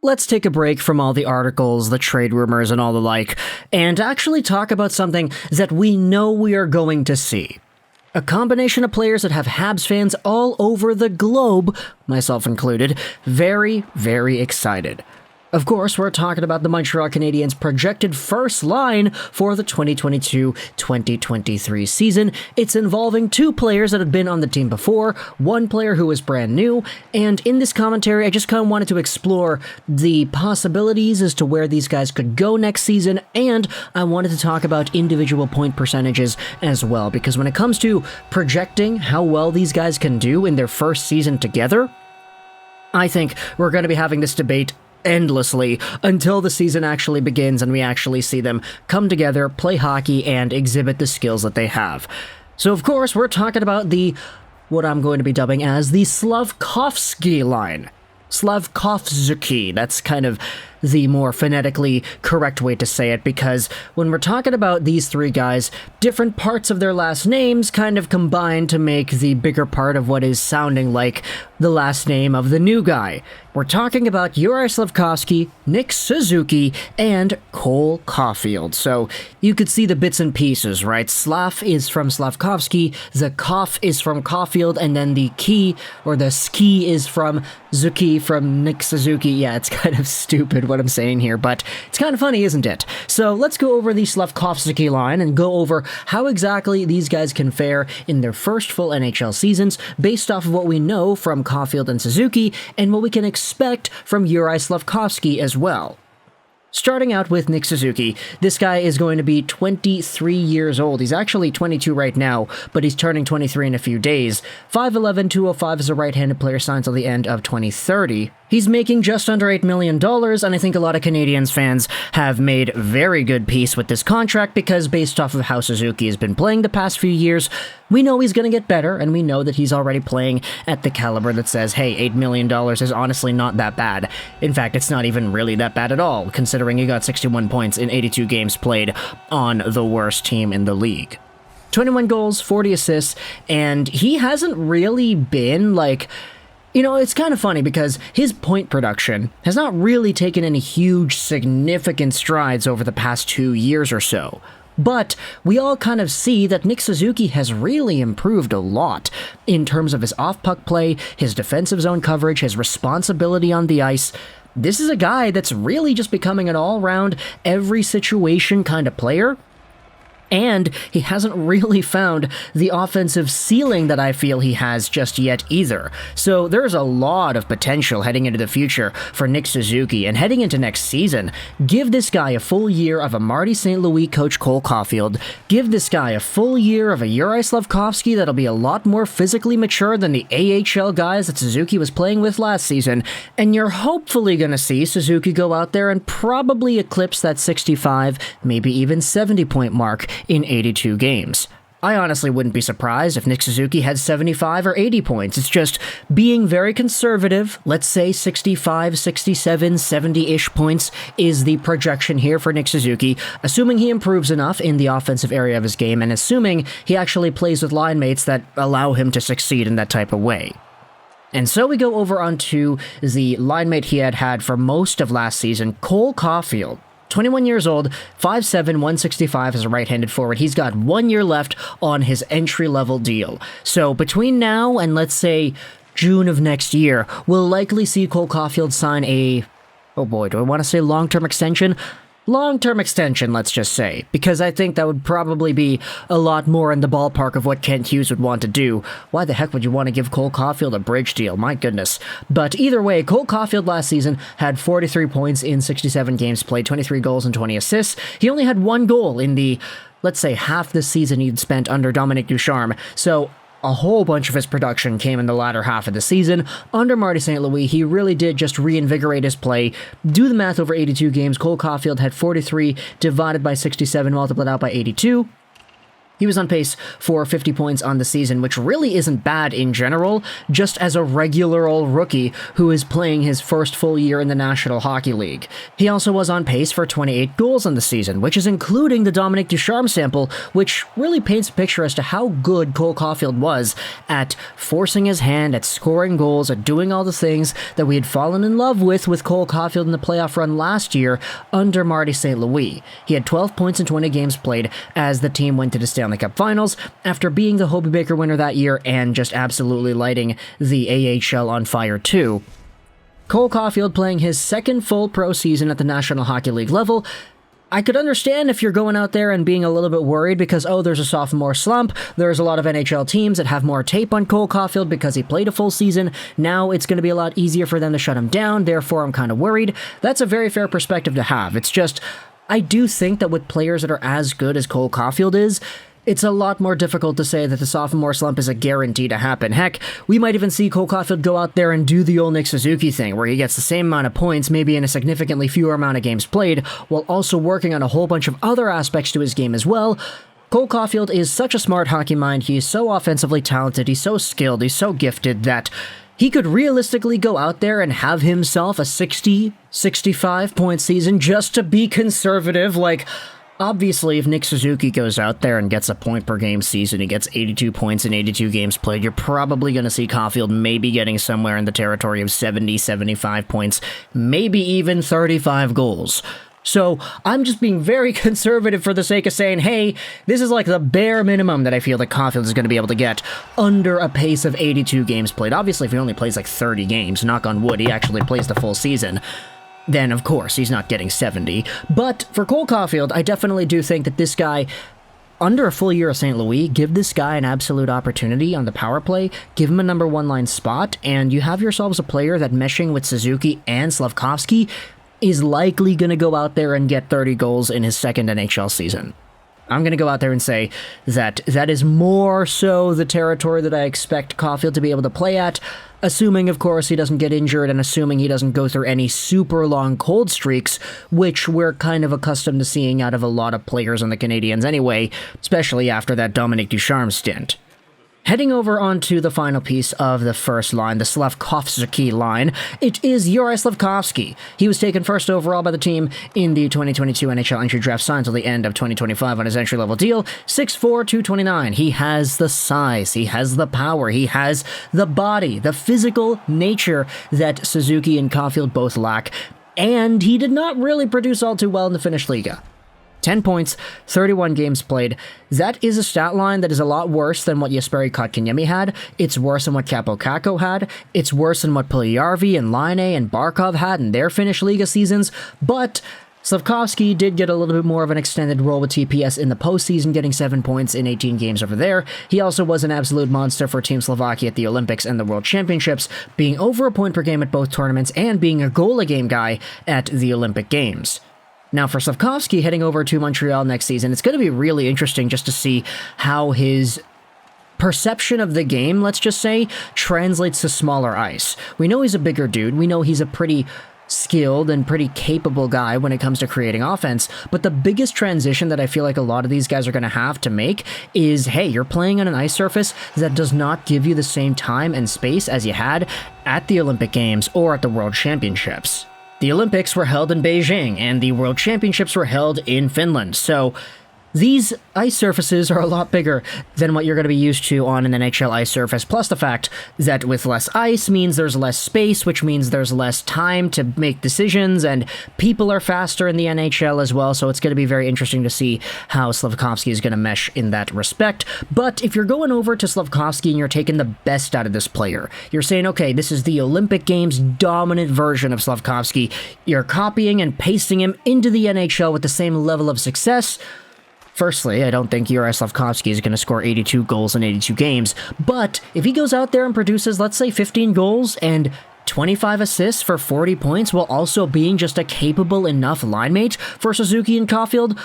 let's take a break from all the articles, the trade rumors, and all the like, and actually talk about something that we know we are going to see. A combination of players that have Habs fans all over the globe, myself included, very, very excited. Of course, we're talking about the Montreal Canadiens' projected first line for the 2022-2023 season. It's involving two players that have been on the team before, one player who is brand new, and in this commentary, I just kind of wanted to explore the possibilities as to where these guys could go next season, and I wanted to talk about individual point percentages as well, because when it comes to projecting how well these guys can do in their first season together, I think we're going to be having this debate endlessly until the season actually begins and we actually see them come together, play hockey, and exhibit the skills that they have. So of course, we're talking about what I'm going to be dubbing as the Slafkovsky line. Slafkovsky, that's kind of the more phonetically correct way to say it, because when we're talking about these three guys, different parts of their last names kind of combine to make the bigger part of what is sounding like the last name of the new guy. We're talking about Juraj Slafkovsky, Nick Suzuki, and Cole Caulfield. So you could see the bits and pieces, right? Slav is from Slafkovsky, the Koff is from Caulfield, and then the key, or the ski, is from Zuki from Nick Suzuki. Yeah, it's kind of stupid what I'm saying here, but it's kind of funny, isn't it? So let's go over the Slafkovsky line and go over how exactly these guys can fare in their first full NHL seasons based off of what we know from Caulfield and Suzuki and what we can expect from Juraj Slafkovsky as well. Starting out with Nick Suzuki, this guy is going to be 23 years old. He's actually 22 right now, but he's turning 23 in a few days. 5'11", 205 as a right-handed player, signed till the end of 2030. He's making just under $8 million, and I think a lot of Canadiens fans have made very good peace with this contract because based off of how Suzuki has been playing the past few years, we know he's going to get better, and we know that he's already playing at the caliber that says, hey, $8 million is honestly not that bad. In fact, it's not even really that bad at all, considering he got 61 points in 82 games played on the worst team in the league. 21 goals, 40 assists, and he hasn't really been like... You know, it's kind of funny because his point production has not really taken any huge, significant strides over the past 2 years or so. But we all kind of see that Nick Suzuki has really improved a lot in terms of his off-puck play, his defensive zone coverage, his responsibility on the ice. This is a guy that's really just becoming an all-round, every-situation kind of player. And he hasn't really found the offensive ceiling that I feel he has just yet either. So there's a lot of potential heading into the future for Nick Suzuki, and heading into next season, give this guy a full year of a Marty St. Louis coach Cole Caulfield, give this guy a full year of a Juraj Slafkovsky that'll be a lot more physically mature than the AHL guys that Suzuki was playing with last season, and you're hopefully going to see Suzuki go out there and probably eclipse that 65, maybe even 70-point mark in 82 games. I honestly wouldn't be surprised if Nick Suzuki had 75 or 80 points. It's just being very conservative. Let's say 65, 67, 70-ish points is the projection here for Nick Suzuki, assuming he improves enough in the offensive area of his game and assuming he actually plays with line mates that allow him to succeed in that type of way. And so we go over onto the line mate he had for most of last season, Cole Caulfield. 21 years old, 5'7", 165 as a right-handed forward. He's got 1 year left on his entry-level deal. So between now and, let's say, June of next year, we'll likely see Cole Caulfield sign a... oh boy, do I want to say long-term extension? Long-term extension, let's just say, because I think that would probably be a lot more in the ballpark of what Kent Hughes would want to do. Why the heck would you want to give Cole Caulfield a bridge deal? My goodness. But either way, Cole Caulfield last season had 43 points in 67 games played, 23 goals and 20 assists. He only had one goal in the, let's say, half the season he'd spent under Dominique Ducharme. So a whole bunch of his production came in the latter half of the season. Under Marty St. Louis, he really did just reinvigorate his play. Do the math over 82 games. Cole Caulfield had 43 divided by 67, multiplied out by 82. He was on pace for 50 points on the season, which really isn't bad in general, just as a regular old rookie who is playing his first full year in the National Hockey League. He also was on pace for 28 goals on the season, which is including the Dominic Ducharme sample, which really paints a picture as to how good Cole Caulfield was at forcing his hand, at scoring goals, at doing all the things that we had fallen in love with Cole Caulfield in the playoff run last year under Marty St. Louis. He had 12 points in 20 games played as the team went to the Stanley Cup Finals after being the Hobey Baker winner that year and just absolutely lighting the AHL on fire too. Cole Caulfield playing his second full pro season at the National Hockey League level. I could understand if you're going out there and being a little bit worried because, oh, there's a sophomore slump, there's a lot of NHL teams that have more tape on Cole Caulfield because he played a full season, now it's going to be a lot easier for them to shut him down, therefore I'm kind of worried. That's a very fair perspective to have. It's just, I do think that with players that are as good as Cole Caulfield is, it's a lot more difficult to say that the sophomore slump is a guarantee to happen. Heck, we might even see Cole Caulfield go out there and do the old Nick Suzuki thing, where he gets the same amount of points, maybe in a significantly fewer amount of games played, while also working on a whole bunch of other aspects to his game as well. Cole Caulfield is such a smart hockey mind, he's so offensively talented, he's so skilled, he's so gifted that he could realistically go out there and have himself a 60, 65 point season just to be conservative. Like, obviously, if Nick Suzuki goes out there and gets a point per game season, he gets 82 points in 82 games played, you're probably going to see Caulfield maybe getting somewhere in the territory of 70, 75 points, maybe even 35 goals. So I'm just being very conservative for the sake of saying, hey, this is like the bare minimum that I feel that Caulfield is going to be able to get under a pace of 82 games played. Obviously, if he only plays like 30 games, knock on wood, he actually plays the full season, then of course he's not getting 70. But for Cole Caulfield, I definitely do think that this guy, under a full year of St. Louis, give this guy an absolute opportunity on the power play, give him a number one line spot, and you have yourselves a player that meshing with Suzuki and Slafkovsky is likely going to go out there and get 30 goals in his second NHL season. I'm going to go out there and say that that is more so the territory that I expect Caulfield to be able to play at, assuming, of course, he doesn't get injured and assuming he doesn't go through any super long cold streaks, which we're kind of accustomed to seeing out of a lot of players on the Canadiens anyway, especially after that Dominic Ducharme stint. Heading over onto the final piece of the first line, the Slafkovsky line, it is Juraj Slafkovsky. He was taken first overall by the team in the 2022 NHL entry draft, signed until the end of 2025 on his entry-level deal, 6'4", 229. He has the size, he has the power, he has the body, the physical nature that Suzuki and Caulfield both lack, and he did not really produce all too well in the Finnish Liga. 10 points, 31 games played. That is a stat line that is a lot worse than what Jesperi Kotkaniemi had. It's worse than what Kaapo Kakko had. It's worse than what Puljujarvi and Laine and Barkov had in their Finnish Liga seasons. But Slafkovsky did get a little bit more of an extended role with TPS in the postseason, getting 7 points in 18 games over there. He also was an absolute monster for Team Slovakia at the Olympics and the World Championships, being over a point per game at both tournaments and being a goal-a-game guy at the Olympic Games. Now, for Slafkovsky heading over to Montreal next season, it's going to be really interesting just to see how his perception of the game, let's just say, translates to smaller ice. We know he's a bigger dude. We know he's a pretty skilled and pretty capable guy when it comes to creating offense, but the biggest transition that I feel like a lot of these guys are going to have to make is, hey, you're playing on an ice surface that does not give you the same time and space as you had at the Olympic Games or at the World Championships. The Olympics were held in Beijing, and the World Championships were held in Finland, so these ice surfaces are a lot bigger than what you're going to be used to on an NHL ice surface, plus the fact that with less ice means there's less space, which means there's less time to make decisions, and people are faster in the NHL as well, so it's going to be very interesting to see how Slafkovsky is going to mesh in that respect. But if you're going over to Slafkovsky and you're taking the best out of this player, you're saying, okay, this is the Olympic Games dominant version of Slafkovsky, you're copying and pasting him into the NHL with the same level of success. Firstly, I don't think Juraj Slafkovsky is going to score 82 goals in 82 games, but if he goes out there and produces, let's say, 15 goals and 25 assists for 40 points while also being just a capable enough line mate for Suzuki and Caulfield,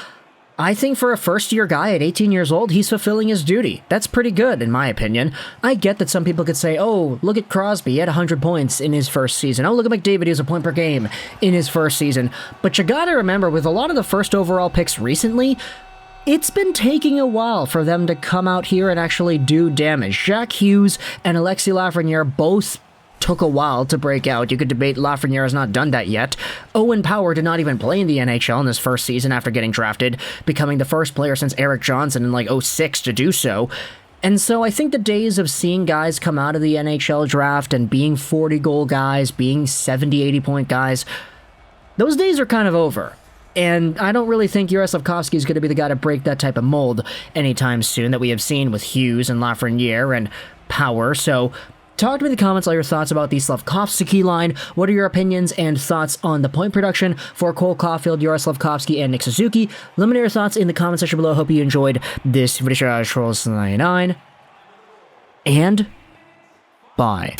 I think for a first-year guy at 18 years old, he's fulfilling his duty. That's pretty good, in my opinion. I get that some people could say, oh, look at Crosby, he had 100 points in his first season. Oh, look at McDavid, he has a point per game in his first season. But you gotta remember, with a lot of the first overall picks recently, it's been taking a while for them to come out here and actually do damage. Jack Hughes and Alexis Lafreniere both took a while to break out. You could debate Lafreniere has not done that yet. Owen Power did not even play in the NHL in his first season after getting drafted, becoming the first player since Eric Johnson in like 06 to do so. And so I think the days of seeing guys come out of the NHL draft and being 40-goal guys, being 70, 80-point guys, those days are kind of over. And I don't really think Juraj Slafkovsky is going to be the guy to break that type of mold anytime soon that we have seen with Hughes and Lafreniere and Power. So talk to me in the comments all your thoughts about the Slafkovsky line. What are your opinions and thoughts on the point production for Cole Caulfield, Juraj Slafkovsky, and Nick Suzuki? Let me know your thoughts in the comment section below. Hope you enjoyed this video. Trolls99. And bye.